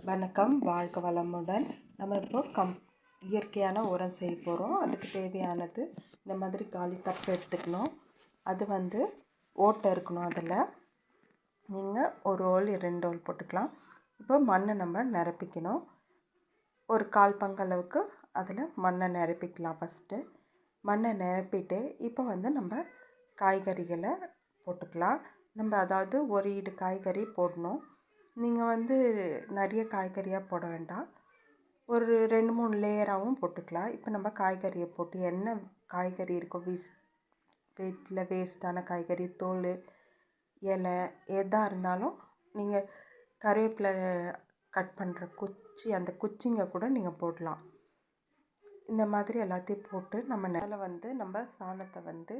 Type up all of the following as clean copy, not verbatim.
வணக்கம், வாழ்க வளமுடன். நம்ம இப்போ இயற்கையான உரம் செய்ய போகிறோம். அதுக்கு தேவையானது இந்த மாதிரி காலி டப் எடுத்துக்கணும். அது ஓட்டை இருக்கணும். அதில் நீங்கள் ஒரு ஹோல் 2 ஹோல் போட்டுக்கலாம். இப்போ மண்ணை நம்ம நிரப்பிக்கணும். ஒரு 1/4 பங்களவுக்கு அதில் மண்ணை நிரப்பிக்கலாம். ஃபஸ்ட்டு மண்ணை நிரப்பிட்டு இப்போ நம்ம காய்கறிகளை போட்டுக்கலாம். நம்ம அதாவது ஒரு ஈடு காய்கறி போடணும். நீங்கள் நிறைய காய்கறியாக போட வேண்டாம், ஒரு 2-3 லேயராகவும் போட்டுக்கலாம். இப்போ நம்ம காய்கறியை போட்டு என்ன காய்கறி இருக்கோ, வீட்டில் வேஸ்ட்டான காய்கறி, தோல், இலை எதாக இருந்தாலும் நீங்கள் கருவேப்பிலை கட் பண்ணுற குச்சி, அந்த குச்சிங்க கூட நீங்கள் போடலாம். இந்த மாதிரி எல்லாத்தையும் போட்டு நம்ம மேலே நம்ம சாணத்தை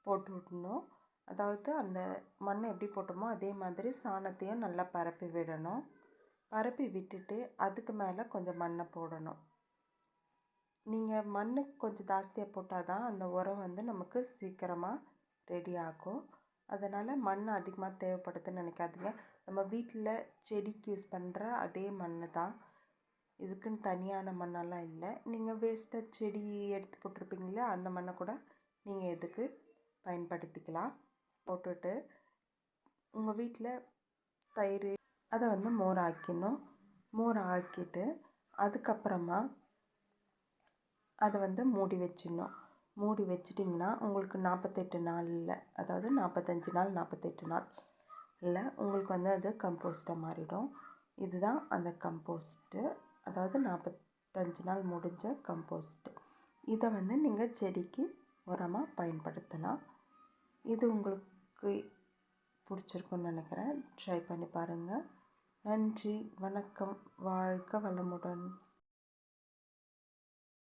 போட்டு விடணும். அதாவது அந்த மண்ணை எப்படி போட்டோமோ அதே மாதிரி சாணத்தையும் நல்லா பரப்பி விடணும். பரப்பி விட்டுட்டு அதுக்கு மேலே கொஞ்சம் மண்ணை போடணும். நீங்கள் மண் கொஞ்சம் ஜாஸ்தியாக போட்டால் தான் அந்த உரம் நமக்கு சீக்கிரமாக ரெடி ஆகும். அதனால் மண் அதிகமாக தேவைப்படுதுன்னு நினைக்காதீங்க. நம்ம வீட்டில் செடிக்கு யூஸ் பண்ணுற அதே மண் தான், இதுக்குன்னு தனியான மண்ணெல்லாம் இல்லை. நீங்கள் வேஸ்ட்டாக செடி எடுத்து போட்டிருப்பீங்களே, அந்த மண்ணை கூட நீங்கள் எதுக்கு பயன்படுத்திக்கலாம். போட்டுட்டு உங்கள் வீட்டில் தயிர் அதை மோர் ஆக்கிடணும். மோர் ஆக்கிட்டு அதுக்கப்புறமா அதை மூடி வச்சிடணும். மூடி வச்சிட்டிங்கன்னா உங்களுக்கு 48 நாளில், அதாவது 45 நாள் 48 நாள் இல்லை, உங்களுக்கு அது கம்போஸ்ட்டாக மாறிடும். இதுதான் அந்த கம்போஸ்ட்டு, அதாவது 45 நாள் முடிஞ்ச கம்போஸ்ட்டு. இதை நீங்கள் செடிக்கு உரமாக பயன்படுத்தலாம். இது உங்களுக்கு பிடிச்சிருக்குன்னு நினைக்கிறேன். ட்ரை பண்ணி பாருங்கள். நன்றி, வணக்கம், வாழ்க வளமுடன்.